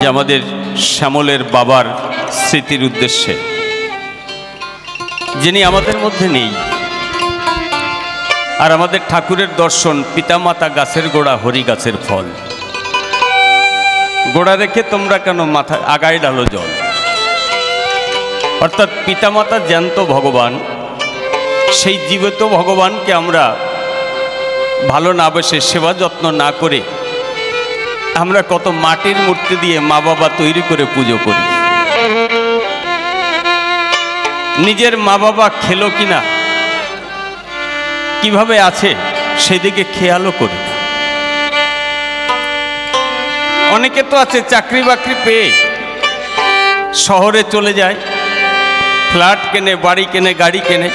আমাদের শ্যামলের বাবার স্মৃতির উদ্দেশ্যে, যিনি আমাদের মধ্যে নেই, আর আমাদের ঠাকুরের দর্শন পিতামাতা গাছের গোড়া, হরি গাছের ফল। গোড়া রেখে তোমরা কেন মাথা আগায় ঢালো জল। অর্থাৎ পিতামাতা জ্যান্ত ভগবান, সেই জীবিত ভগবানকে আমরা ভালো না বেসে, সেবা যত্ন না করে আমরা কত মাটির মূর্তি দিয়ে মা বাবা তৈরি করে পুজো করি। নিজের মা বাবা খেলো কিনা, কিভাবে আছে সেদিকে খেয়ালও করি না। অনেকে তো আছে চাকরি বাকরি পেয়ে শহরে চলে যায়, ফ্ল্যাট কেনে, বাড়ি কেনে, গাড়ি কেনে,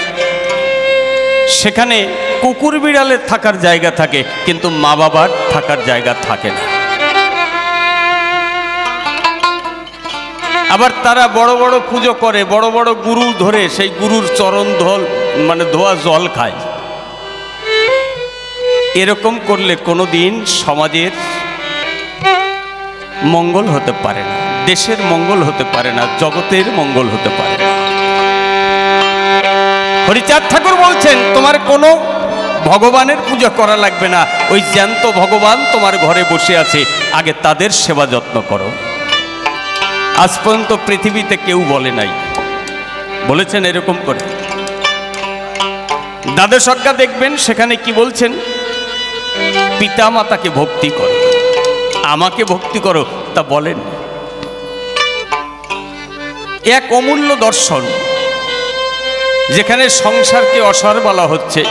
সেখানে কুকুর বিড়ালের থাকার জায়গা থাকে, কিন্তু মা বাবার থাকার জায়গা থাকে না। আবার তারা বড় বড় পুজো করে, বড় বড় গুরু ধরে সেই গুরুর চরণ ধোয়া জল খায়। এরকম করলে কোনোদিন সমাজের মঙ্গল হতে পারে না, দেশের মঙ্গল হতে পারে না, জগতের মঙ্গল হতে পারে না। হরিচাঁদ ঠাকুর বলছেন, তোমার কোনো ভগবানের পূজা করা লাগবে না, ওই জ্যান্ত ভগবান তোমার ঘরে বসে আছে, আগে তাদের সেবা যত্ন করো। আজ পর্যন্ত পৃথিবীতে কেউ বলে নাই, বলেছেন এরকম করে। দ্বাদশজ্ঞা দেখবেন, সেখানে কি বলছেন, পিতা মাতাকে ভক্তি করো, আমাকে ভক্তি করো, তা বলেন। এক অমূল্য দর্শন, যেখানে সংসারকে অসার বলা হচ্ছে।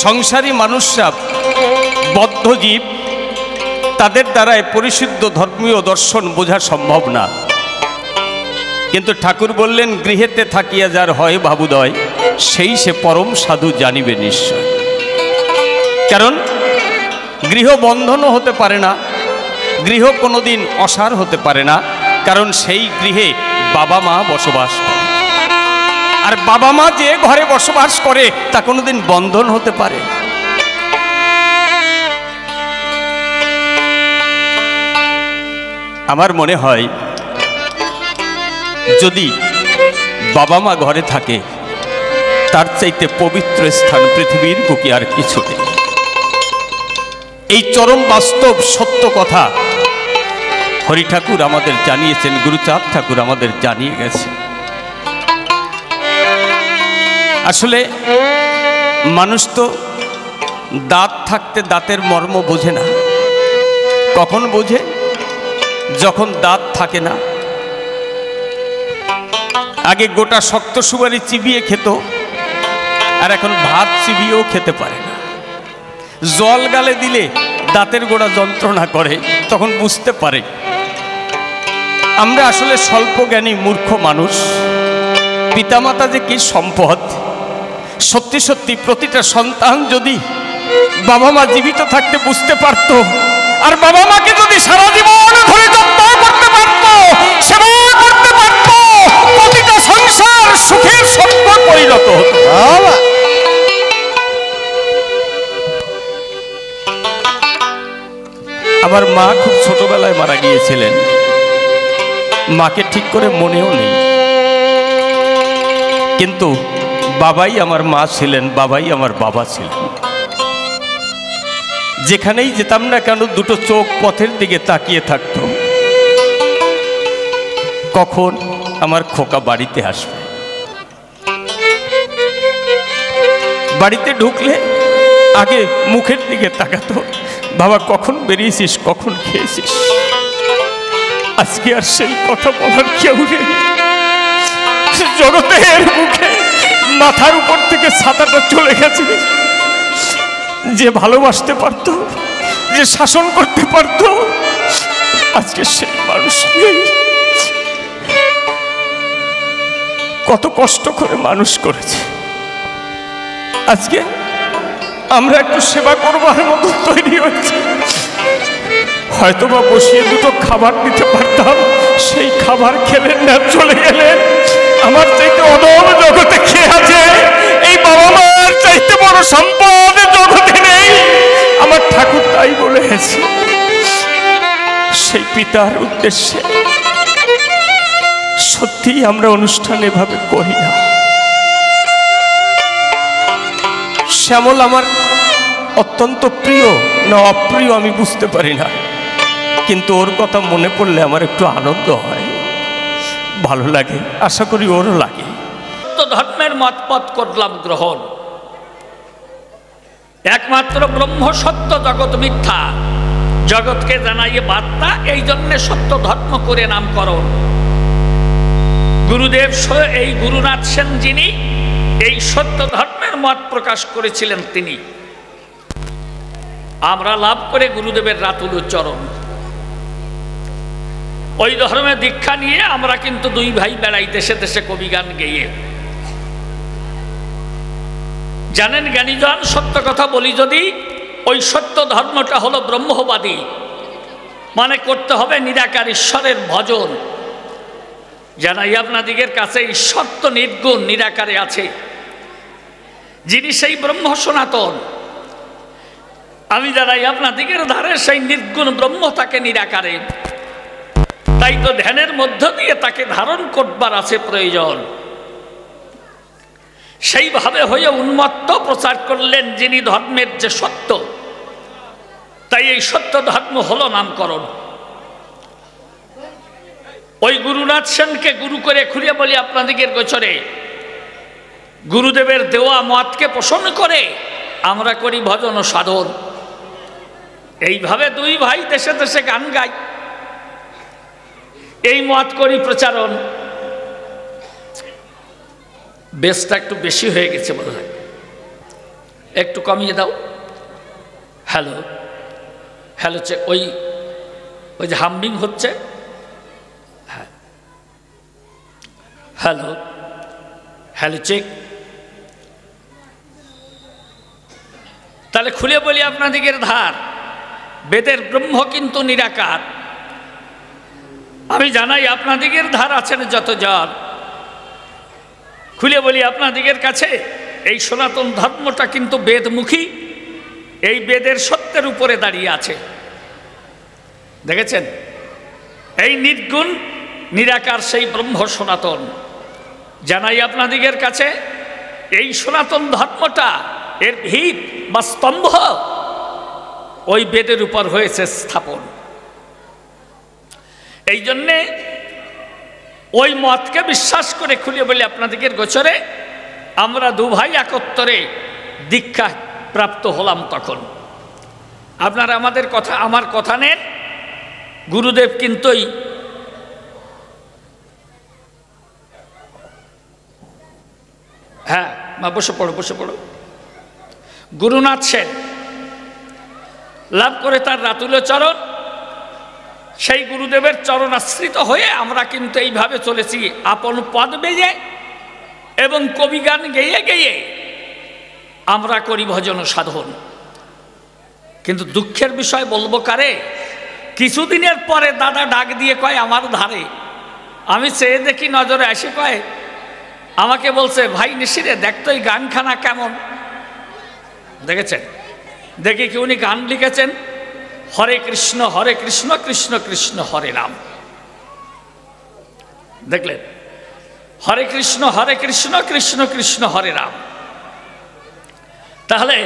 সংসারী মানুষরা বদ্ধ জীব, তাদের দ্বারায় পরিশুদ্ধ ধর্মীয় দর্শন বোঝা সম্ভব না। কিন্তু ঠাকুর বললেন, গৃহেতে থাকিয়া যার হয় ভাবুদয়, সেই সে পরম সাধু জানিবে নিশ্চয়। কারণ গৃহ বন্ধনও হতে পারে না, গৃহ কোনোদিন অসার হতে পারে না, কারণ সেই গৃহে বাবা মা বসবাস করে। আর বাবা মা যে ঘরে বসবাস করে তা কোনোদিন বন্ধন হতে পারে। আমার মনে হয়, যদি বাবা মা ঘরে থাকে, তার চাইতে পবিত্র স্থান পৃথিবীর বুকে আর কিছু নেই। এই চরম বাস্তব সত্য কথা হরি ঠাকুর আমাদের জানিয়েছেন, গুরুচাঁদ ঠাকুর আমাদের জানিয়ে গেছে। আসলে মানুষ তো দাঁত থাকতে দাঁতের মর্ম বোঝে না। কখন বোঝে? যখন দাঁত থাকে না। আগে গোটা শক্ত সুপারি চিবিয়ে খেত, আর এখন ভাত চিবিয়েও খেতে পারে না। জল গালে দিলে দাঁতের গোড়া যন্ত্রণা করে, তখন বুঝতে পারে। আমরা আসলে স্বল্পজ্ঞানী মূর্খ মানুষ। পিতামাতা যে কি সম্পদ! সত্যি সত্যি প্রতিটা সন্তান যদি বাবা মা জীবিত থাকতে বুঝতে পারত, আর বাবা মাকে যদি সারা জীবন ধরে যত্ন করতে পারত, সেবা করতে পারত, প্রতিটা সংসার সুখের সম্পদ পরিণত হতো। আমার মা খুব ছোটবেলায় মারা গিয়েছিলেন, মাকে ঠিক করে মনেও নেই, কিন্তু বাবাই আমার মা ছিলেন, বাবাই আমার বাবা ছিলেন। যেখানেই যেতাম না কেন, দুটো চোখ পথের দিকে তাকিয়ে থাকতো, কখন আমার খোকা বাড়িতে আসবে। বাড়িতে ঢুকলে আগে মুখের দিকে তাকাতো, বাবা কখন বেরিয়েছিস, কখন খেয়েছিস। আজকে আর সেই কথা বলার কেউ নেই। জগতের মুখে মাথার উপর থেকে ছাতাটা চলে গেছে। যে ভালোবাসতে পারত, যে শাসন করতে পারত, আজকে সেই মানুষ নেই। কত কষ্ট করে মানুষ করেছে, আজকে আমরা একটু সেবা করবার মতো তৈরি হচ্ছে। হয়তোবা বসিয়ে দুটো খাবার দিতে পারতাম, সেই খাবার খেলেন না, চলে গেলেন। আমার চাইতে অদম জগতে খেয়ে আছে, এই বাবা মার চাইতে বড় সম্পদ জগতে নেই। আমার ঠাকুর তাই বলেছে, সেই পিতার উদ্দেশ্যে সত্যি আমরা অনুষ্ঠান এভাবে করি না। শ্যামল আমার অত্যন্ত প্রিয় না অপ্রিয় আমি বুঝতে পারি না, কিন্তু ওর কথা মনে পড়লে আমার একটু আনন্দ হয়, ভালো লাগে, আশা করি ওরও লাগে। ধর্মের মতপথ করলাম গ্রহণ, একমাত্র ব্রহ্ম সত্য, জগৎ মিথ্যা, জগৎকে জানাইয়ে বার্তা, এই জন্য সত্য ধর্ম করে নামকরণ। গুরুদেব এই গুরুনাথ সেন যিনি এই সত্য ধর্মের মত প্রকাশ করেছিলেন, তিনি আমরা লাভ করে গুরুদেবের রাতুল চরণ। ওই ধর্মে দীক্ষা নিয়ে আমরা কিন্তু দুই ভাই বেড়াই দেশে দেশে কবি গান গেয়ে। জানেন জ্ঞানীজন, সত্য কথা বলি যদি, ওই সত্য ধর্মটা হলো ব্রহ্মবাদী, মানে করতে হবে নিরাকার ঈশ্বরের ভজন। জানাই আপনাদিগের কাছে ঈশ্বর তো নির্গুণ নিরাকারে আছে, যিনি সেই ব্রহ্ম সনাতন। আমি জানাই আপনাদিগের ধারে সেই নির্গুণ ব্রহ্ম তাকে নিরাকারে, তাই তো ধ্যানের মধ্য দিয়ে তাকে ধারণ করবার আছে প্রয়োজন। সেইভাবে হয়ে উন্মত্ত প্রচার করলেন যিনি ধর্মের যে সত্য, তাই এই সত্য ধর্ম হলো নামকরণ। ওই গুরুনাথ সেনকে গুরু করে খুঁড়িয়ে বলি আপনাদিগের গোচরে, গুরুদেবের দেওয়া মতকে পোষণ করে আমরা করি ভজন ও সাধন। এইভাবে দুই ভাই দেশে দেশে গান গাই, এই মত করি প্রচারণ। বেশটা একটু বেশি হয়ে গেছে বোধ হয়, একটু কমিয়ে দাও। হ্যালো হ্যালো, ওই যে হামবিং হচ্ছে, হ্যাঁ হ্যালো হ্যালো চেক। তাহলে খুলে বলি আপনাদিগের ধার, বেদের ব্রহ্ম কিন্তু নিরাকার। আমি জানাই আপনাদিগের ধার আছেন যত জন, খুলে বলি আপনাদিগের কাছে, এই সনাতন ধর্মটা কিন্তু বেদমুখী, এই বেদের সত্যের উপরে দাঁড়িয়ে আছে। দেখেছেন, এই নির্গুণ নিরাকার সেই ব্রহ্ম সনাতন। জানাই আপনাদিগের কাছে, এই সনাতন ধর্মটা এর ভিত বা স্তম্ভ ওই বেদের উপর হয়েছে স্থাপন। এই জন্যে ওই মতকে বিশ্বাস করে খুলে বলে আপনাদিগের গোচরে আমরা দু ভাই একত্তরে দীক্ষা প্রাপ্ত হলাম। তখন আপনারা আমার কথা নেন, গুরুদেব কিন্তু হ্যাঁ মা বসে পড়ো। গুরুনাথ সেন লাভ করে তার রাতুল চরণ, সেই গুরুদেবের চরণ আশ্রিত হয়ে আমরা কিন্তু এইভাবে চলেছি আপন পদ বেয়ে এবং কবি গান গেয়ে গেয়ে আমরা করি ভজন সাধন। কিন্তু দুঃখের বিষয় বলবো কারে, কিছুদিনের পরে দাদা ডাক দিয়ে কয় আমার ধারে, আমি চেয়ে দেখি নজরে আসে, কয় আমাকে বলছে, ভাই নিশিরে দেখতো এই গানখানা কেমন। দেখেছেন, দেখি কি উনি গান লিখেছেন, হরে কৃষ্ণ কৃষ্ণ কৃষ্ণ হরে রাম। দেখলেন, হরে কৃষ্ণ কৃষ্ণ কৃষ্ণ হরে রাম। তাহলে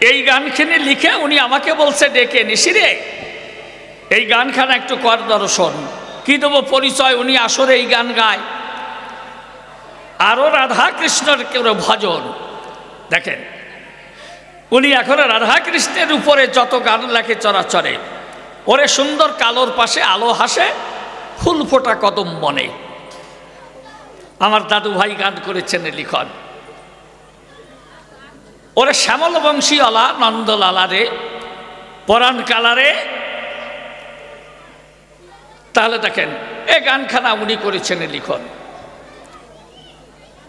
এই গানখানি লিখে উনি আমাকে বলছে ডেকে, নিশিরে এই গানখানা একটু কর দর্শন। কি দেবো পরিচয়, উনি আসরে এই গান গায়, আরো রাধা কৃষ্ণের কেউ ভজন। দেখেন, উনি এখন রাধা কৃষ্ণের উপরে যত গান লেখে চরাচরে, ওরে সুন্দর কালোর পাশে আলো হাসে, ফুল ফোটা কদম বনে। আমার দাদু ভাই গান করেছেন লিখন, ওরে শ্যামল বংশীওয়ালা নন্দলালা রে পরাণ কালারে। তাহলে দেখেন, এ গানখানা উনি করেছেন লিখন।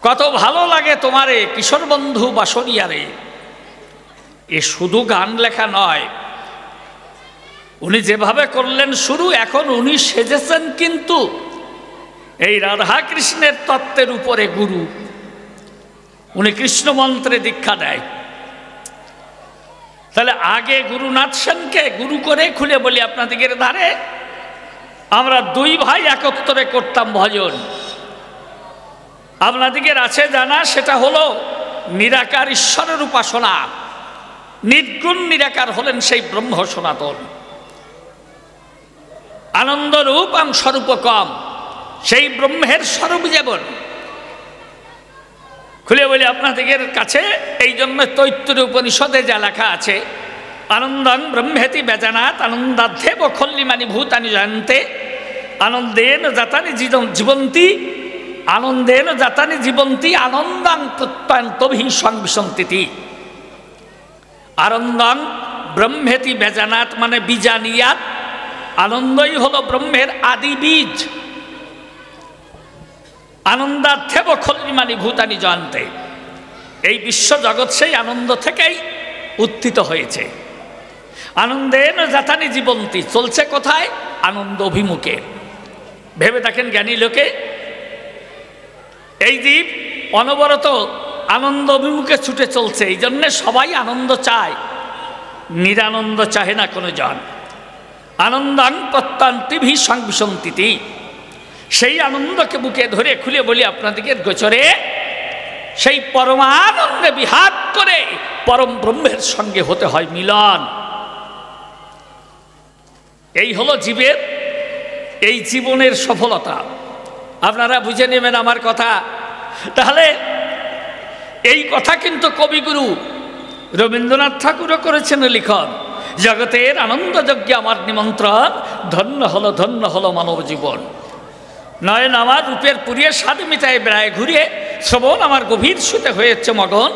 কত ভালো লাগে তোমারে কিশোর বন্ধু বাসরিয়ারে। এ শুধু গান লেখা নয়, উনি যেভাবে করলেন শুরু, এখন উনি সেজেছেন কিন্তু এই রাধা কৃষ্ণের তত্ত্বের উপরে গুরু। উনি কৃষ্ণ মন্ত্রে দীক্ষা দেয়। তাহলে আগে গুরুনাথ সেনকে গুরু করে খুলে বলি আপনাদের ধারে আমরা দুই ভাই একত্রে করতাম ভজন। আপনাদের আছে জানা, সেটা হলো নিরাকার ঈশ্বরের উপাসনা। নির্গুণ নিরাকার হলেন সেই ব্রহ্ম সনাতন। আনন্দরূপং স্বরূপকম, সেই ব্রহ্মের স্বরূপ যেমন। খুলে বলি আপনাদের কাছে, এই জন্য তৈত্তরীয় উপনিষদে যা লেখা আছে, আনন্দং ব্রহ্মেতি বেজানাত আনন্দাধ্যেব খল্লিমানি ভূতানি জয়ন্তে আনন্দেন জাতানি জীবন্তি আনন্দেন জাতানি জীবন্তি আনন্দাং প্রত্যয়ন্তভি সংবিশন্তিতি। আনন্দং ব্রহ্মেতি বেজানাত মানে বীজানিয়াত, আনন্দই হলো ব্রহ্মের আদি বীজ। আনন্দাধ্যেব খল্লিমানি ভূতানি জয়ন্তে, এই বিশ্ব জগৎ সেই আনন্দ থেকেই উত্থিত হয়েছে। আনন্দেন জাতানি জীবন্তি, চলছে কোথায়? আনন্দ অভিমুখে। ভেবে দেখেন জ্ঞানী লোকে, এই জীব অনবরত আনন্দ অভিমুখে ছুটে চলছে। এই জন্যে সবাই আনন্দ চায়, নিরানন্দ চাহে না কোনো জন। আনন্দাং প্রত্যন্তিভি সংবিশন্তিতি, সেই আনন্দকে বুকে ধরে খুলে বলি আপনাদের গোচরে সেই পরমানন্দে বিহার করে পরম ব্রহ্মের সঙ্গে হতে হয় মিলন। এই হলো জীবের এই জীবনের সফলতা। আপনারা বুঝে নেবেন আমার কথা। তাহলে এই কথা কিন্তু কবিগুরু রবীন্দ্রনাথ ঠাকুরও করেছেন লিখন, জগতের আনন্দযজ্ঞে আমার নিমন্ত্রণ, ধন্য হলো মানব জীবন। নয়ন আমার রূপের পুরিয়ে স্বাদ মিটায় বেড়ায় ঘুরিয়ে, শ্রবণ আমার গভীর সুতে হয়েছে মগন,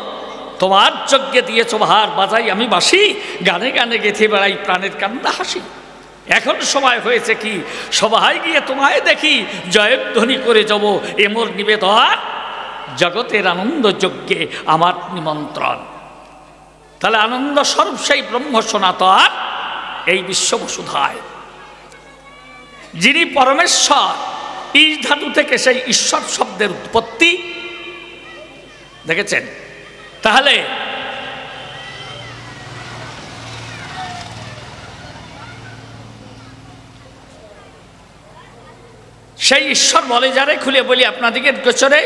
তোমার যজ্ঞে দিয়েছ ভার বাজাই আমি বাসি, গানে গানে গেঁথে বেড়াই প্রাণের কান্না হাসি। এখন সময় হয়েছে কি সবাই গিয়ে তোমায় দেখি, জয়ধ্বনি করে যাব এমর নিবেদন, জগতের আনন্দ যজ্ঞে আমার নিমন্ত্রণ। তাহলে আনন্দ স্বরূপ সেই ব্রহ্ম সনাতন এই বিশ্ববসুধায়, যিনি পরমেশ্বর। ইশ ধাতু থেকে সেই ঈশ্বর শব্দের উৎপত্তি, দেখেছেন? তাহলে সেই ঈশ্বর বলে যারে, খুলে বলি আপনাদের গোচরে,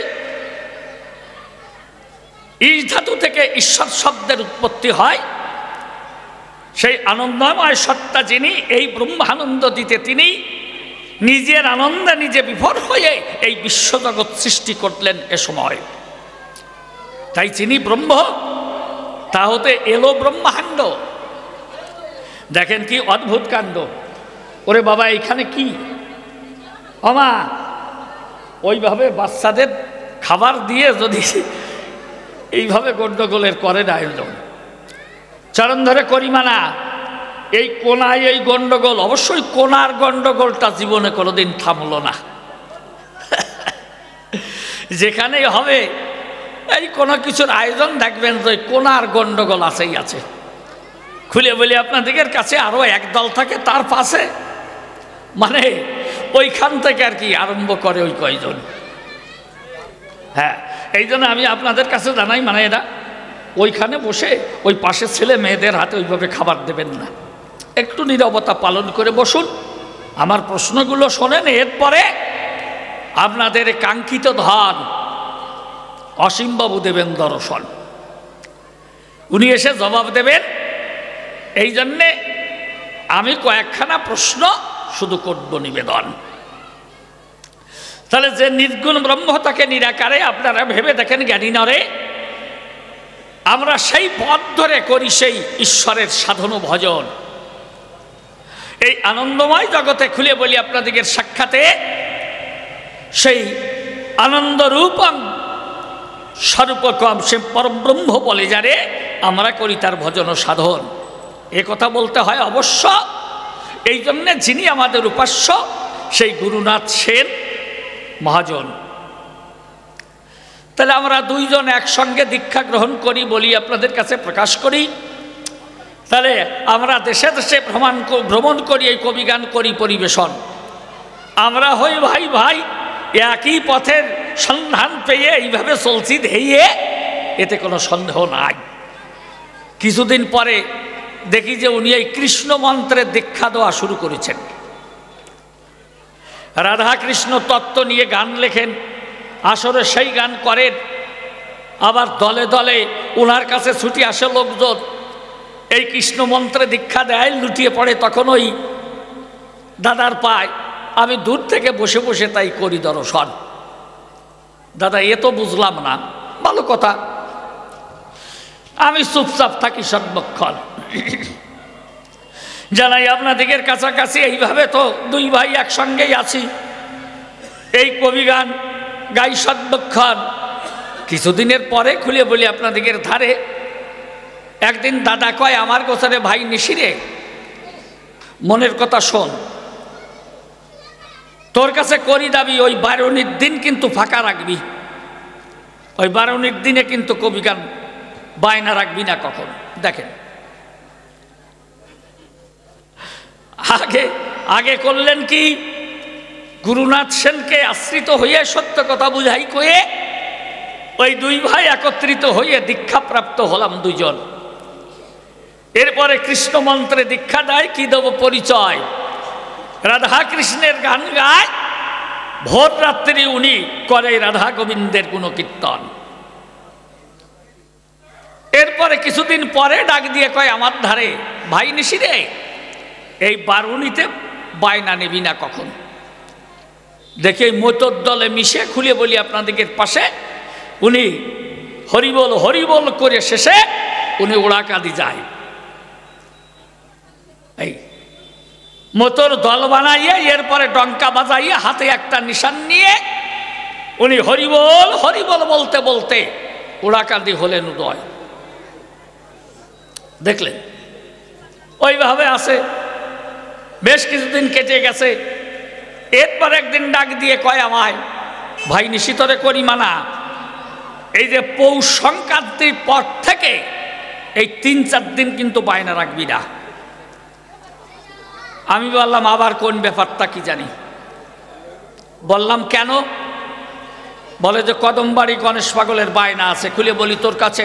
ইশ ধাতু থেকে ঈশ্বর শব্দের উৎপত্তি হয়। সেই আনন্দময় সত্তা যিনি, এই ব্রহ্মানন্দ দিতে তিনি নিজের আনন্দে নিজে বিভোর হয়ে এই বিশ্বজগৎ সৃষ্টি করলেন এ সময়। তাই যিনি ব্রহ্ম, তা হতে এলো ব্রহ্মাণ্ড। দেখেন কি অদ্ভুত কাণ্ড। ওরে বাবা, এখানে কি আমা, ওইভাবে বাচ্চাদের খাবার দিয়ে যদি এইভাবে গন্ডগোলের করেন আয়োজন, চরণ ধরে করিমানা, এই কোনায় এই গন্ডগোল, অবশ্যই কোনার গন্ডগোলটা জীবনে কোনোদিন থামলো না। যেখানেই হবে এই কোনো কিছুর আয়োজন, দেখবেন যে কোনার গন্ডগোল আছেই আছে। খুলে বলি আপনাদের কাছে, আরও একদল থাকে তার পাশে, মানে ওইখান থেকে আর কি আরম্ভ করে ওই কয়জন। হ্যাঁ, এই জন্য আমি আপনাদের কাছে জানাই, মানে এরা ওইখানে বসে ওই পাশের ছেলে মেয়েদের হাতে ওইভাবে খাবার দেবেন না, একটু নীরবতা পালন করে বসুন, আমার প্রশ্নগুলো শোনেন। এরপরে আপনাদের কাঙ্ক্ষিত ধন অসীমবাবু দেবেন দর্শন, উনি এসে জবাব দেবেন। এই জন্যে আমি কয়েকখানা প্রশ্ন শুধু করব নিবেদন। তাহলে যে নির্গুণ ব্রহ্ম তাকে নিরাকারে, আপনারা ভেবে দেখেন জ্ঞানী নরে, আমরা সেই পথ ধরে করি সেই ঈশ্বরের সাধন ভজন। এই আনন্দময় জগতে খুলে বলি আপনাদের সাক্ষাতে, সেই আনন্দরূপম স্বরূপকম, সে পরব্রহ্ম বলে যারে, আমরা করি তার ভজন ও সাধন। এ কথা বলতে হয় অবশ্য। এই জন্যে যিনি আমাদের উপাস্য, সেই গুরুনাথ সেন মহাজন। তাহলে আমরা দুইজন একসঙ্গে দীক্ষা গ্রহণ করি, বলি আপনাদের কাছে প্রকাশ করি। তাহলে আমরা দেশে দেশে ভ্রমণ করি, এই কবিগান করি পরিবেশন। আমরা হই ভাই ভাই, একই পথের সন্ধান পেয়ে এইভাবে চলছি ধেয়ে, এতে কোনো সন্দেহ নাই। কিছুদিন পরে দেখি যে উনি এই কৃষ্ণ মন্ত্রের দীক্ষা দেওয়া শুরু করেছেন। রাধা কৃষ্ণ তত্ত্ব নিয়ে গান লেখেন, আসরে সেই গান করেন, আবার দলে দলে ওনার কাছে ছুটি আসে লোকজন, এই কৃষ্ণ মন্ত্রে দীক্ষা দেয়, লুটিয়ে পড়ে তখন ওই দাদার পায়। আমি দূর থেকে বসে বসে তাই করি দর্শন। দাদা এ তো বুঝলাম না, ভালো কথা। আমি চুপচাপ থাকি সর্বক্ষণ। জানাই আপনাদের কাছাকাছি এইভাবে তো দুই ভাই একসঙ্গেই আছি, এই কবি গান গাই সর্বক্ষণ। কিছুদিনের পরে খুলে বলি আপনাদের ধারে, একদিন দাদা কয় আমার গোছারে, ভাই নিশিরে মনের কথা শোন, তোর কাছে করি দাবি ওই বারণীর দিন কিন্তু ফাঁকা রাখবি, ওই বারণীর দিনে কিন্তু কবি গান বায়না রাখবি না কখন। দেখেন আগে আগে করলেন কি, গুরুনাথ সেনকে আশ্রিত হয়ে সত্য কথা বুঝাই কয়ে ওই দুই ভাই একত্রিত হয়ে দীক্ষাপ্রাপ্ত হলাম দুইজন। এরপরে কৃষ্ণ মন্ত্রে দীক্ষা দেয়, কি দেব পরিচয়, রাধা কৃষ্ণের গান গায়, ভোর রাত্রি উনি করে রাধা গোবিন্দের গুণকীর্তন। এরপরে কিছুদিন পরে ডাক দিয়ে কয় আমার ধারে, ভাই নিশিরে এই বারুণীতে বায়না নেবি না কখন। দেখে মোটর দলে মিশে খুলে বলি আপনাদের পাশে, উনি হরিবল হরিবল করে শেষে উনি ওড়াকাদি যায়। এই মোটর দল বানাইয়ে এরপরে ডঙ্কা বাজাইয়ে হাতে একটা নিশান নিয়ে উনি হরিবল হরিবল বলতে বলতে ওড়াকাদি হলেন উদয়। দেখলেন ওইভাবে আছে, বেশ কিছুদিন কেটে গেছে। এরপর একদিন ডাক দিয়ে কয় আমায়, ভাই নিশিতরে করি মানা, এই যে পৌষ সংক্রান্তির পর থেকে এই ৩-৪ দিন কিন্তু বায়না রাখবি না। আমি বললাম আবার কোন ব্যাপারটা কি জানি। বললাম কেন, বলে যে কদমবাড়ি গণেশ পাগলের বায়না আছে। খুলে বলি তোর কাছে,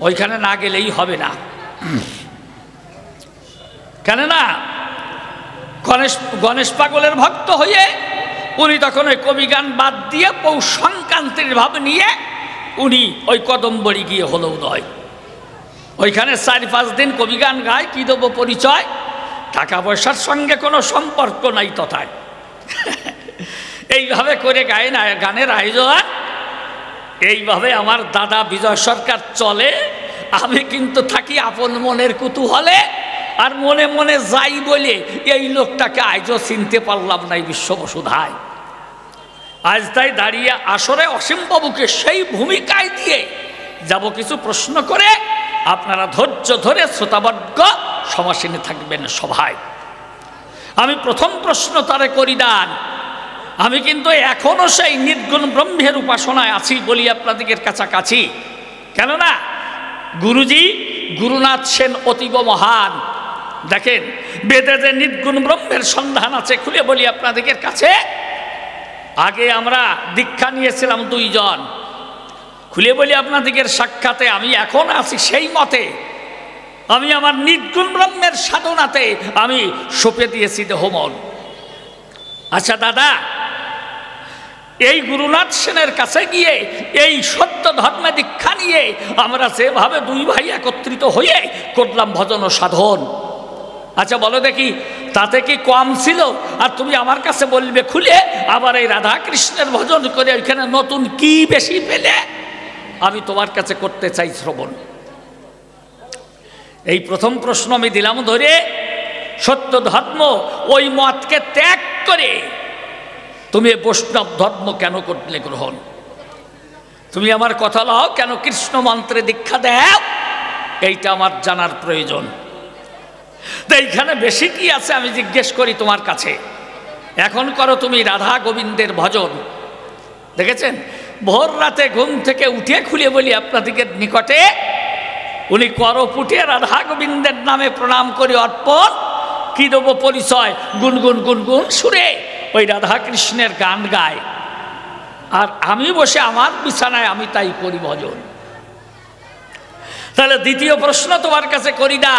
ওইখানে না গেলেই হবে না। কেন না, গণেশ পাগলের ভক্ত হয়ে উনি তখন ওই কবি গান বাদ দিয়ে পৌষ সংক্রান্তির ভাব নিয়ে উনি ওই কদমবাড়ি গিয়ে হলো উদয়। ওইখানে 4-5 দিন কবি গান গায়, কি দেবো পরিচয়, টাকা পয়সার সঙ্গে কোনো সম্পর্ক নাই তথায়। এইভাবে করে গায় না গানের আয়োজন। এইভাবে আমার দাদা বিজয় সরকার চলে, আমি কিন্তু থাকি আপন মনের কুতূহলে, আর মনে মনে যাই বলে এই লোকটাকে আজও চিনতে পারলাম না এই বিশ্ববসুধায়। আজ তাই দাঁড়িয়ে আসরে অসীমবাবুকে সেই ভূমিকায় দিয়ে যাব কিছু প্রশ্ন করে, আপনারা ধৈর্য ধরে শ্রোতাবর্গ সমাসীনে থাকবেন সভায়। আমি প্রথম প্রশ্ন তারে করি দান, আমি কিন্তু এখনো সেই নির্গুণ ব্রহ্মের উপাসনায় আছি বলি আপনাদের কাছাকাছি। কেননা গুরুজি গুরুনাথ সেন অতীব মহান। দেখেন বেদে যে নির্গুণ ব্রহ্মের সন্ধান আছে, খুলে বলি আপনাদের কাছে, আগে আমরা দীক্ষা নিয়েছিলাম 2 জন। খুলে বলি আপনাদের সাক্ষাতে আমি এখন আছি সেই মতে, আমি আমার নির্গুণ ব্রহ্মের সাধনাতে আমি সঁপে দিয়েছি দেহমন। আচ্ছা দাদা, এই গুরুনাথ সেনের কাছে গিয়ে এই সত্য ধর্মে দীক্ষা নিয়ে আমরা যেভাবে 2 ভাই একত্রিত হয়ে করলাম ভজন ও সাধন, আচ্ছা বলো দেখি তাতে কি কম ছিল? আর তুমি আমার কাছে বলবে খুলে আবার এই রাধা কৃষ্ণের ভজন করে ওইখানে নতুন কি বেশি পেলে? আমি তোমার কাছে করতে চাই শ্রবণ। এই প্রথম প্রশ্ন আমি দিলাম ধরে, সত্য ধর্ম ওই মতকে ত্যাগ করে তুমি বৈষ্ণব ধর্ম কেন করলে গ্রহণ? তুমি আমার কথা লও, কেন কৃষ্ণ মন্ত্রে দীক্ষা দাও? এইটা আমার জানার প্রয়োজন। তো এইখানে বেশি কি আছে আমি জিজ্ঞেস করি তোমার কাছে। এখন করো তুমি রাধা গোবিন্দের ভজন। দেখেছেন ভোর রাতে ঘুম থেকে উঠে খুলে বলি আপনাদের নিকটে, উনি করপুটে রাধা গোবিন্দের নামে প্রণাম করি অর্পণ, কি দেব পরিচয়, গুনগুন গুনগুন সুরে ওই রাধা কৃষ্ণের গান গায়। আর আমি বসে আমার বিছানায় আমি তাই করি ভজন। তাহলে দ্বিতীয় প্রশ্ন তোমার কাছে করি না,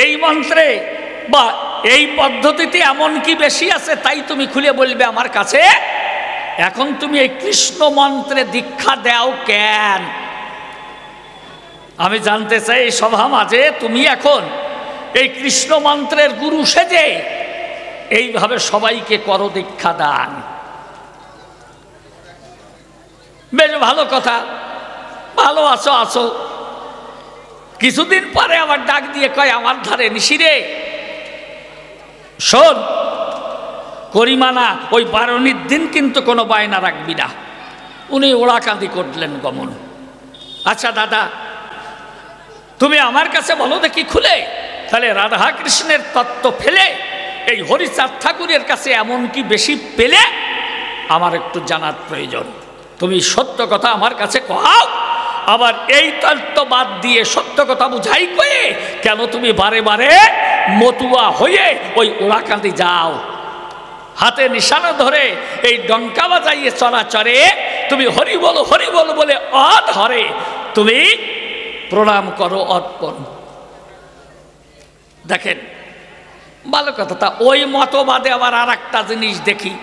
এই মন্ত্রে বা এই পদ্ধতিতে এমন কি বেশি আছে তাই তুমি খুলে বলবে আমার কাছে? এখন তুমি এই কৃষ্ণ মন্ত্রে দীক্ষা দাও কেন? আমি জানতে চাই এই সভা মাঝে তুমি এখন এই কৃষ্ণ মন্ত্রের গুরু সেজে এইভাবে সবাইকে করো দীক্ষা দান। বেশ ভালো কথা, ভালো আছো আছো। কিছুদিন পরে আবার ডাক দিয়ে কয় আমার ধারে নিশিরে শোন, করিমানা ওই বারণীর দিন কিন্তু কোনো বায়না রাখবি না। উনি ওড়াকাঁদি করলেন গমন। আচ্ছা দাদা, তুমি আমার কাছে বলো দেখি খুলে, তাহলে রাধা কৃষ্ণের তত্ত্ব ফেলে এই হরিচাঁদ ঠাকুরের কাছে এমন কি বেশি পেলে আমার একটু জানার প্রয়োজন। তুমি সত্য কথা আমার কাছে কও, আবার এই তত্ত্ব বাদ দিয়ে সত্য কথা বুঝাই কয়ে কেন তুমি বারে বারে মতুয়া হয়ে ওই ওড়াকাঁদি যাও? হাতে নিশানা ধরে এই ডঙ্কা বাজাইয়ে চরাচরে তুমি হরি বল বলে অধরে তুমি প্রণাম করো অর্পণ। দেখেন ভালো কথা। তা ওই মতবাদে আবার আর একটা জিনিস দেখি,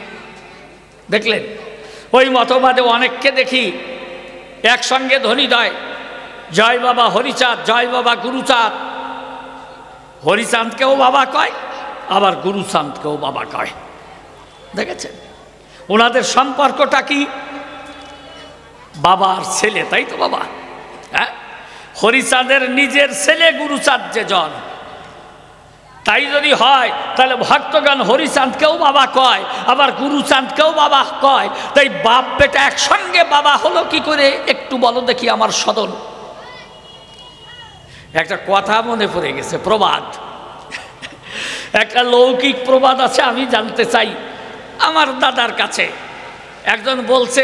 দেখলেন ওই মতবাদে অনেককে দেখি একসঙ্গে ধ্বনি দেয় জয় বাবা হরিচাঁদ, জয় বাবা গুরুচাঁদ। হরিচাঁদকেও বাবা কয়, আবার গুরুচাঁদকেও বাবা কয়। দেখেছেন ওনাদের সম্পর্কটা কি? বাবার ছেলে, তাই তো বাবা? হ্যাঁ, হরিচাঁদের নিজের ছেলে গুরুচাঁদ যে জন, তাই যদি হয় তাহলে ভক্তগণ হরিচাঁদকেও বাবা কয়, আবার গুরুচাঁদকেও বাবা কয়। তাই বাপ বেটা একসঙ্গে বাবা হলো কি করে একটু বলো দেখি আমার সদন। একটা কথা মনে পড়ে গেছে, প্রবাদ, একটা লৌকিক প্রবাদ আছে, আমি জানতে চাই আমার দাদার কাছে। একজন বলছে,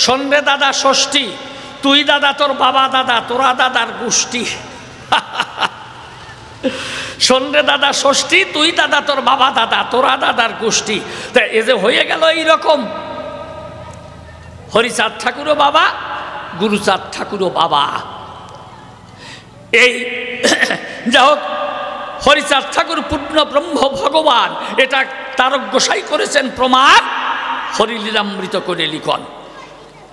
শোন রে দাদা ষষ্ঠী, তুই দাদা তোর বাবা দাদা, তোরা দাদার গোষ্ঠী। শোন রে দাদা ষষ্ঠী, তুই দাদা তোর বাবা দাদা, তোরা দাদার গোষ্ঠী। তা এ যে হয়ে গেল এইরকম, হরিচাঁদ ঠাকুরও বাবা, গুরুচাঁদ ঠাকুরও বাবা। এই যা হোক, হরিচাঁদ ঠাকুর পূর্ণ ব্রহ্ম ভগবান, এটা তারক গোসাই করেছেন প্রমাণ, হরিলীলামৃত করে লিখন।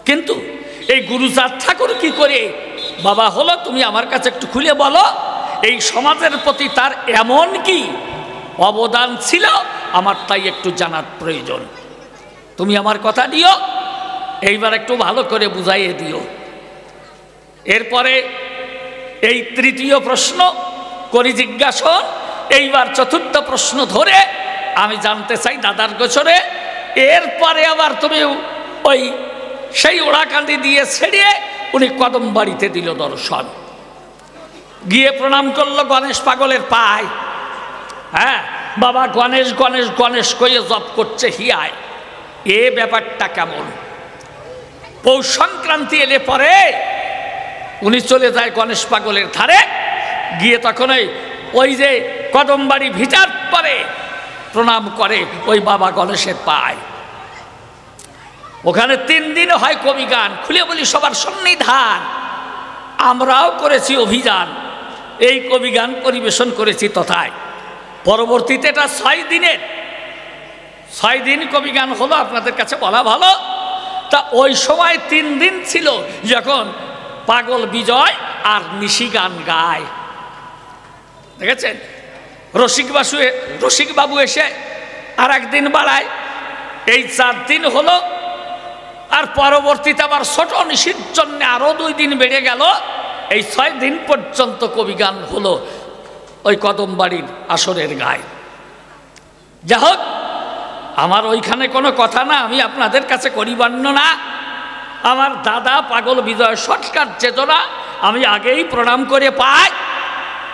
কিন্তু এই গুরুচাঁদ ঠাকুর কি করে বাবা হলো তুমি আমার কাছে একটু খুলে বলো। এই সমাজের প্রতি তার এমন কি অবদান ছিল আমার তাই একটু জানার প্রয়োজন। তুমি আমার কথা দিও, এইবার একটু ভালো করে বুঝাইয়ে দিও। এরপরে এই তৃতীয় প্রশ্ন করি জিজ্ঞাসা, এইবার চতুর্থ প্রশ্ন ধরে আমি জানতে চাই দাদার গোচরে। এরপরে আবার তুমি ওই সেই ওড়াকান্দি দিয়ে ছেড়িয়ে উনি কদম বাড়িতে দিল দর্শন, গিয়ে প্রণাম করলো গণেশ পাগলের পায়। হ্যাঁ বাবা গণেশ গণেশ গণেশ কয়ে জপ করছে হিয়ায়। এ ব্যাপারটা কেমন? পৌষ সংক্রান্তি এলে পরে উনি চলে যায় গণেশ পাগলের ধারে, গিয়ে তখন ওই যে কদমবাড়ি ভিটার পরে প্রণাম করে ওই বাবা গণেশের পায়। ওখানে 3 দিন হয় কবি গান। খুলে বলি সবার সন্নিধান, আমরাও করেছি অভিযান, এই কবি গান পরিবেশন করেছি তথায়। পরবর্তীতে এটা 6 দিনের 6 দিন কবি গান হলো, আপনাদের কাছে বলা ভালো। তা ওই সময় 3 দিন ছিল যখন পাগল বিজয় আর নিশি গান গায়। দেখেছেন রসিকবাবু এসে আর একদিন বাড়ায়, এই 4 দিন হলো। আর পরবর্তীতে আবার ছোট নিশির জন্য আরো 2 দিন বেড়ে গেল। এই 6 দিন পর্যন্ত কবি গান হলো ওই কদমবাড়ির আসরের গায়ে। যা হোক, আমার ওইখানে কোনো কথা না, আমি আপনাদের কাছে করি বর্ণনা। আমার দাদা পাগল বিজয় সরকার চেতনা আমি আগেই প্রণাম করে পাই।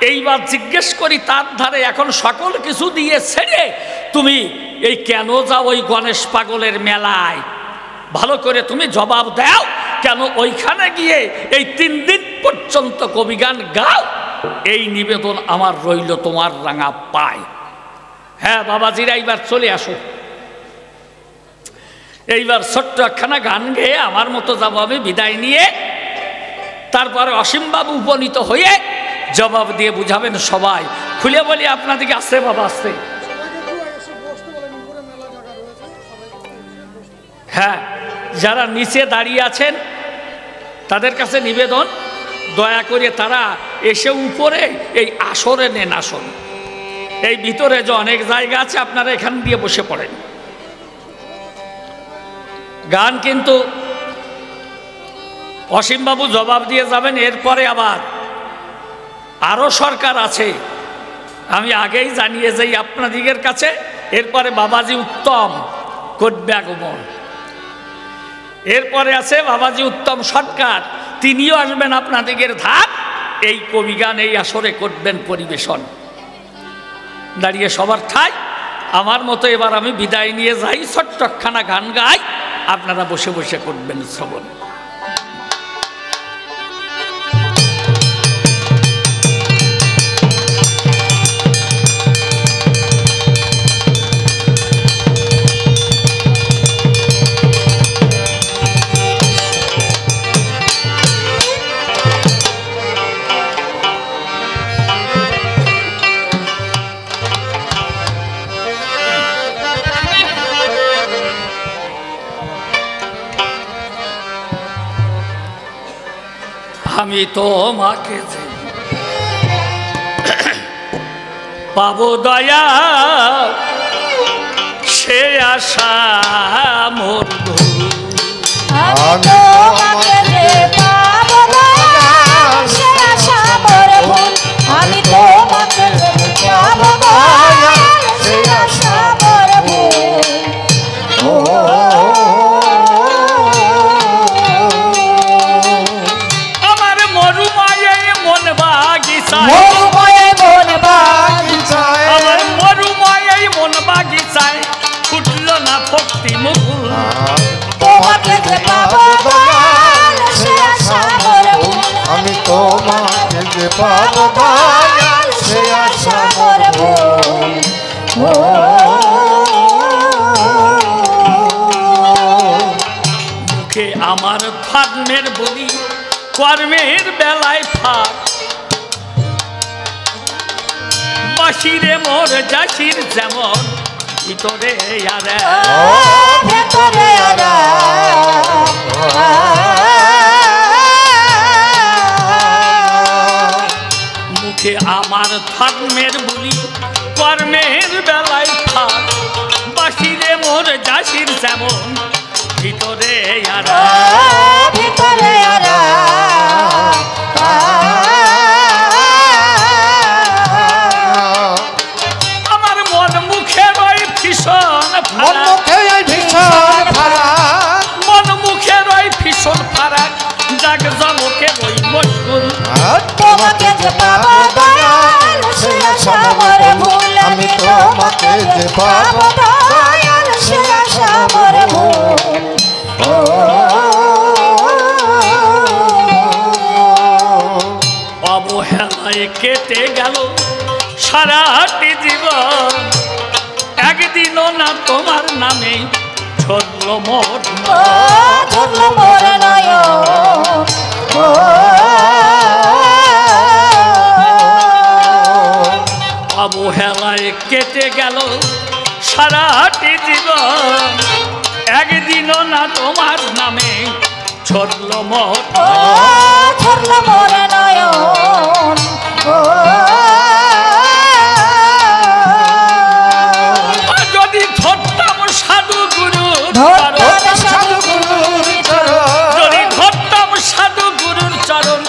এইবার জিজ্ঞেস করি তার ধারে এখন সকল কিছু দিয়ে ছেড়ে তুমি এই কেন যাও ওই গণেশ পাগলের মেলায়? ভালো করে তুমি জবাব দাও, কেন ওইখানে গিয়ে এই 3 দিন পর্যন্ত কবিগান গাও? এই নিবেদন আমার রইল তোমার রাঙা পায়। হ্যাঁ বাবাজিরা, এইবার চলে আসো। এইবার ছোট্ট একখানা গান গেয়ে আমার মতো যাবো আমি বিদায় নিয়ে। তারপরে অসীমবাবু উপনীত হয়ে জবাব দিয়ে বুঝাবেন সবাই। খুলে বলি আপনাদেরকে, আসছে বাবা আসছে। হ্যাঁ, যারা নিচে দাঁড়িয়ে আছেন তাদের কাছে নিবেদন, দয়া করে তারা এসে উপরে এই আসরে নেন আসন। এই ভিতরে যে অনেক জায়গা আছে, আপনারা এখান দিয়ে বসে পড়েন। গান কিন্তু অসীমবাবু জবাব দিয়ে যাবেন, এরপরে আবার আরও সরকার আছে, আমি আগেই জানিয়ে যাই আপনাদিগের কাছে। এরপরে বাবাজি উত্তম করবে আগমন, এরপরে আছে বাবাজি উত্তম সরকার, তিনিও আসবেন আপনাদিগের ধার। এই কবিগান এই আসরে করবেন পরিবেশন। দাঁড়িয়ে সবার ঠাই আমার মতো এবার আমি বিদায় নিয়ে যাই, ছোট্টখানা গান গাই, আপনারা বসে বসে করবেন শ্রবণ। আমি তোমাকে যে পাবো দয়া, সে আশা মোর ভুল। আমি তোমাকে যে পাবো দয়া, সে আশা মোর ভুল। আমি তোমাকে যে পাবো দয়া, সে আশা মোর ভুল। ফুটলো না ভক্তি মুকুল, তোমাকে যে পাবো দয়া, সে আশা মোর ভুল। আমি তোমাকে যে পাবো দয়া, সে আশা মোর ভুল। মুখে আমার ফার্মের বলি, কর্মের বেলায় ফাঁক। বাসিরে মোর জাসির যেমন, ভিতরে ভেতরে মুখে আমার ধর্মের বলি, কর্মের বেলায় ফাঁক। বাসিরে মোর জাসির যেমন, ভিতরে ভিতরে আমার মন মুখে রই ভীষণ ফারাক, মন মুখে রই ভীষণ ফারাক। জাগ জমকে রই মশগুল, তোমাকে যে পাবো দয়া, সে আশা মোর ভুল। আমি তোমাকে যে পাবো দয়া, সে আশা মোর ভুল। অবহেলায় কেটে গেল সারাটি জীবন, একদিনও না তোমার নামে ঝরল মোর ধরল মোর নয়ন। অবহেলায় কেটে গেল সারাটি জীবন, একদিনও না তোমার নামে ঝরল মোর ধরল মোর নয়ন। যদি ধরতাম সাধু গুরু, ধরতাম সাধু গুরুর চরণ, যদি ধরতাম সাধু গুরুর চরণ,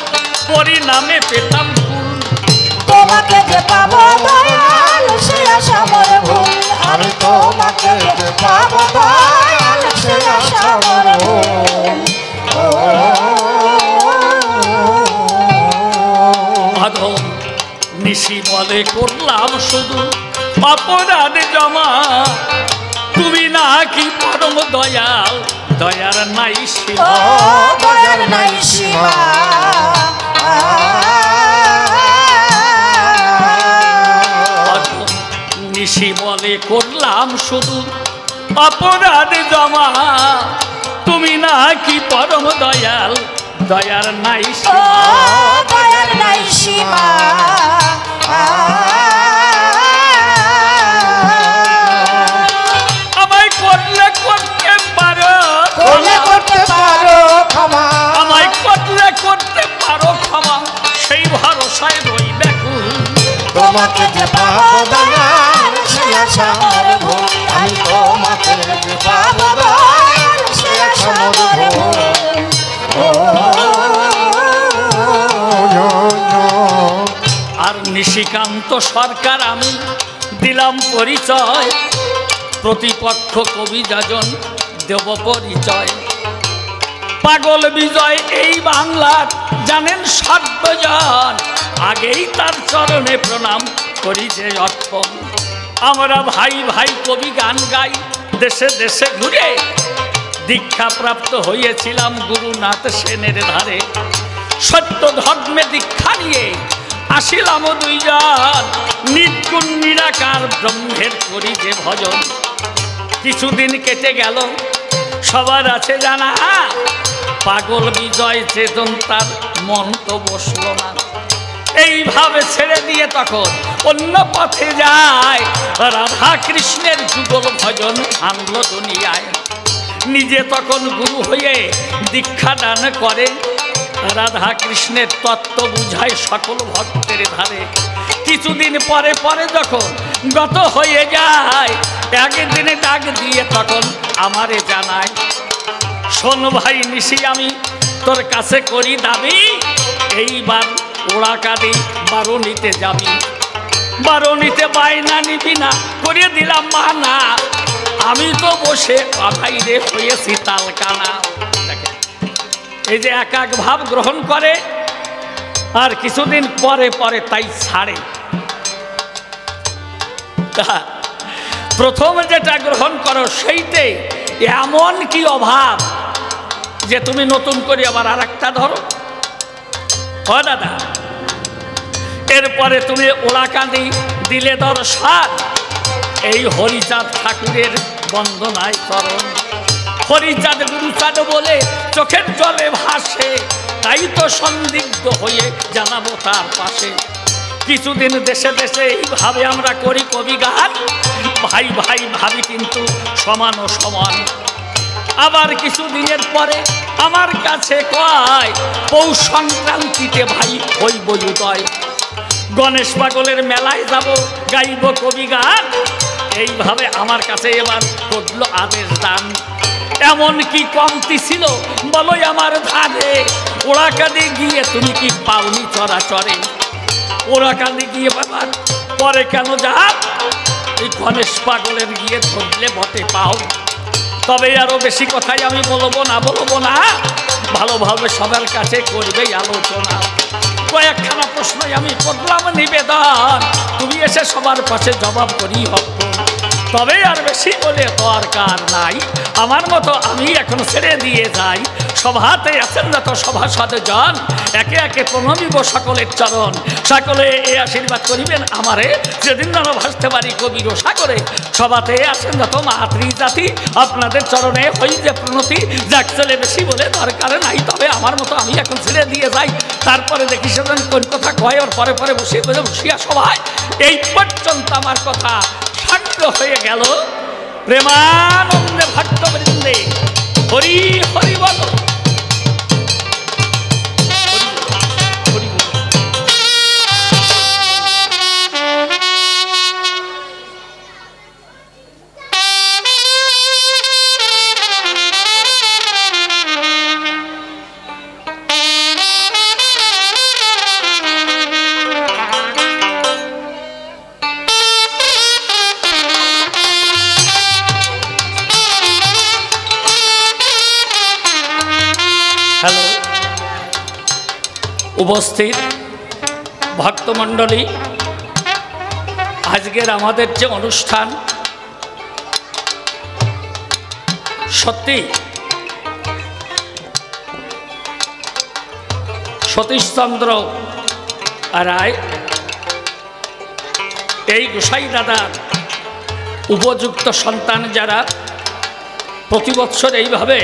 পরিণামে পেতাম ফুল। তোমাকে যে পাবো দয়া, সে আশা মোর ভুল। আমি তোমাকে যে পাবো দয়া, সে আশা মোর ভুল। আধম নিশি বলে করলাম শুধু অপরাধ জমা, তুমি নাকি পরম দয়াল, দয়ার নাই সীমা। দয়ার নাই সীমা। আধম নিশি বলে করলাম শুধু অপরাধ জমা, তুমি নাকি পরম দয়াল, দয়ার নাই ও সীমা। দয়ার নাই সীমা আমায় করলে করতে পারো করলে করতে পারো ক্ষমা আমায় করলে করতে পারো ক্ষমা, সেই ভরসায় রই ব্যাকুল। তোমাকে যে পাবো দয়াল সে আশা মোর ভুল আমি তোমাকে যে পাবো দয়াল সে আশা মোর ভুল আর নিশিকান্ত সরকার আমি দিলাম পরিচয়, প্রতিপক্ষ কবি যাজন দেব পরিচয়। পাগল বিজয় এই বাংলার জানেন সর্বজন, আগেই তার চরণে প্রণাম করি যে অর্পণ। আমরা ভাই ভাই কবি গান গাই দেশে দেশে ঘুরে, দীক্ষাপ্রাপ্ত হয়েছিলাম গুরুনাথ সেনের ধারে। সত্য ধর্মে দীক্ষা নিয়ে আসিলাম দুইজন, নির্গুণ নিরাকার ব্রহ্মের করি যে ভজন। কিছুদিন কেটে গেল সবার আছে জানা, পাগল বিজয় চেতন তার মন তো বসল না। এইভাবে ছেড়ে দিয়ে তখন অন্য পথে যায়, রাধা কৃষ্ণের যুগল ভজন আনলো দুনিয়ায়। নিজে তখন গুরু হয়ে দীক্ষা দান করে, রাধা কৃষ্ণের তত্ত্ব বুঝায় সকল ভক্তের ধারে। কিছুদিন পরে পরে যখন গত হয়ে যায়, একদিনে ডাক দিয়ে তখন আমারে জানায়, শোন ভাই নিশি আমি তোর কাছে করি দাবি, এইবার ওড়া কাঁদি বারণিতে যাবি। বারণিতে বায়না নিবি না করে দিলাম মানা, আমি তো বসে কথাই রে হয়েছি তালকানা। এই যে এক এক ভাব গ্রহণ করে আর কিছুদিন পরে পরে তাই ছাড়ে। প্রথম যেটা গ্রহণ করো সেইটাই এমন কি অভাব যে তুমি নতুন করে আবার আর একটা ধরো। ও দাদা, এরপরে তুমি ওলাকান্দি দিলে দর্শন, এই হরিচাঁদ ঠাকুরের বন্দনায় চরণ। হরিচাঁদ গুরুচাঁদ বলে চোখের জলে ভাসে, তাই তো সন্দিগ্ধ হয়ে জানাবো তার পাশে। কিছুদিন দেশে দেশে এইভাবে আমরা করি কবি গান, ভাই ভাই ভাবি কিন্তু সমান ও সমান। আবার কিছুদিনের পরে আমার কাছে কয়, পৌষ সংক্রান্তিতে ভাই হইব উদয়, গণেশ পাগলের মেলায় যাব গাইব কবি গান। এইভাবে আমার কাছে এবার করলো আদেশ দান। এমন কি কমতি ছিল বলো আমার ধারে, ওড়াকাঁদি গিয়ে তুমি কি পাওনি চরাচরে। ওড়াকাঁদি গিয়ে বাবার পরে কেন যাব, এই গণেশ পাগলের গিয়ে ধরলে বটে পাও। তবে আরো বেশি কথাই আমি বলবো না, ভালোভাবে সবার কাছে করবে আলোচনা। কয়েকখানা প্রশ্নই আমি করলাম নিবেদন, তুমি এসে সবার পাশে জবাব করি হক। তবে আর বেশি বলে দরকার নাই, আমার মতো আমি এখন ছেড়ে দিয়ে যাই। সভাতে আছেন যত সভাসদ জন, একে একে প্রণমিব সকলের চরণ। সকলে এই আশীর্বাদ করিবেন আমারে, যেদিন যেন ভাসতে পারি কবির সাগরে। সভাতে আছেন যত মাতৃজাতি, আপনাদের চরণে হই যে প্রণতি। যাক চলে বেশি বলে দরকার নাই, তবে আমার মতো আমি এখন ছেড়ে দিয়ে যাই। তারপরে দেখি সেদিন কোন কথা কয়, ওর পরে পরে বসিয়া সবাই। এই পর্যন্ত আমার কথা শান্ত হয়ে গেল। প্রেমানন্দে ভক্তবৃন্দে হরি হরি বল। হ্যালো, উপস্থিত ভক্তমণ্ডলী, আজকের আমাদের যে অনুষ্ঠান সত্যি সতীশচন্দ্র রায় এই গোসাই দাদার উপযুক্ত সন্তান যারা প্রতি বৎসর এইভাবে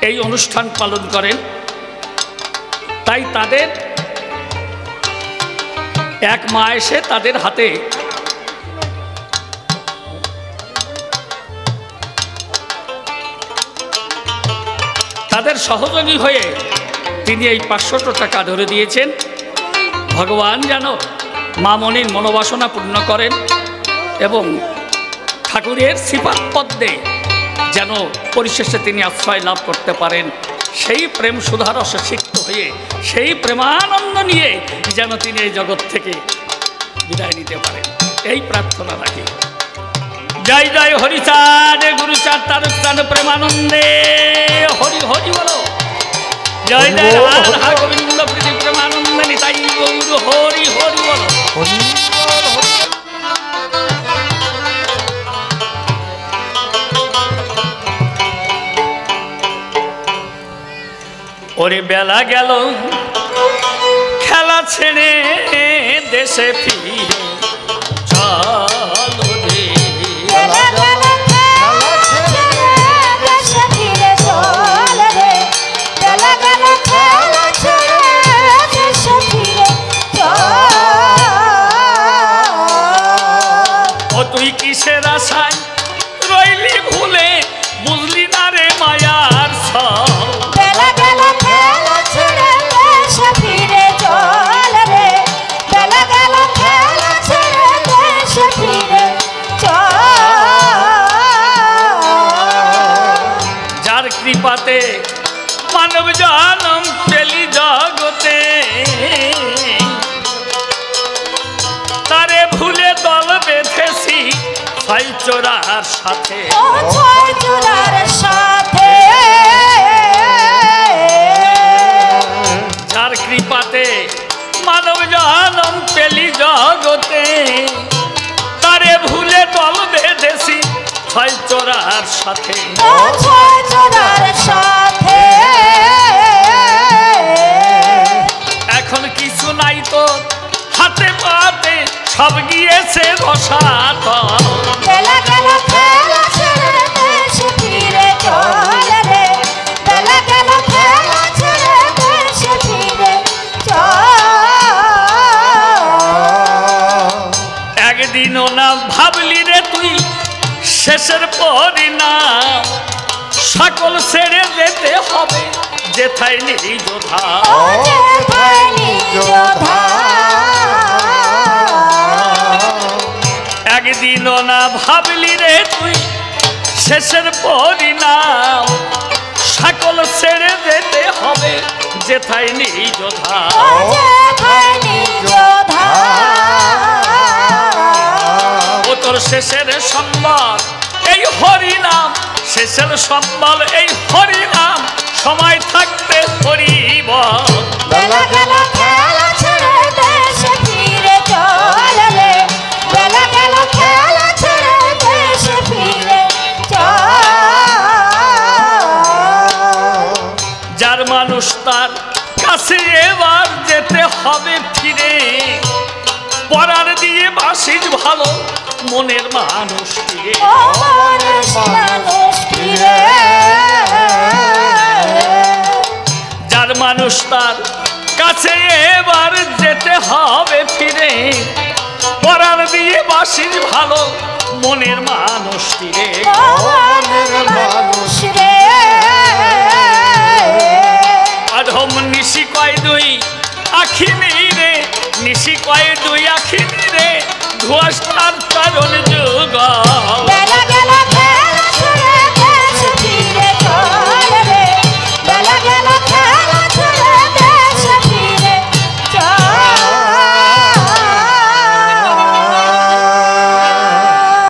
এই অনুষ্ঠান পালন করেন। তাই তাদের এক মা এসে তাদের হাতে তাদের সহযোগী হয়ে তিনি এই 500 টাকা ধরে দিয়েছেন। ভগবান যেন মা মনির মনোবাসনা পূর্ণ করেন এবং ঠাকুরের শ্রীপাদ পদ্মে যেন পরিশেষে তিনি আশ্রয় লাভ করতে পারেন। সেই প্রেম সুধারসে সিক্ত হয়ে সেই প্রেমানন্দ নিয়ে যেন তিনি এই জগৎ থেকে বিদায় নিতে পারেন, এই প্রার্থনা রাখি। জয় জয় হরিচাঁদ গুরুচাঁদ তারুচাঁদ প্রেমানন্দে হরি হরি বলো। জয় জয় রাধা গোবিন্দ প্রীতি প্রেমানন্দে নিতাই গৌর হরি হরি বলো। ওরে বেলা গেল খেলা ছেড়ে দেশে ফিরে চলো রে। ও তুই কিসের আশায় রইলি ভুলে, বুঝলি না রে মায়ার সব। যার কৃপাতে মানব জনম পেলি জগতে, তারে ভুলে দল বেঁধেছি ছয় চোরার সাথে। যার কৃপাতে মানব জনম পেলি জগতে, তারে ভুলে দল বেঁধেছি ছয় চোরার সাথে। এখন কিছু নাই তো হাতে পাতে, সব গিয়েছে রসাত। একদিনও না ভাবলি রে তুই শেষের পরিণাম, সকল ছেড়ে যেতে হবে যেথায় নির্যোধা। একদিনও না ভাবলি রে তুই শেষের পরিণাম, সকল ছেড়ে যেতে হবে যেথায় নির্যোধা। ও তোর শেষের সম্বল এই হরিনাম, শেষের সম্বল এই হরিনাম, সময় থাকতে হরিব। যার মানুষ তার কাছে এবার যেতে হবে ফিরে, পরার দিয়ে বাসিস ভালো মনের মানুষ ফিরে। যার মানুষ তার কাছে এবার যেতে হবে ফিরে, পরার দিয়ে বাসিস ভালো মনের মানুষ ফিরে। অধম নিশি কয় দুই আখি নেই রে, নিশি কয় দুই আখি নেই রে, ধোয়াস তার চরণ যুগ।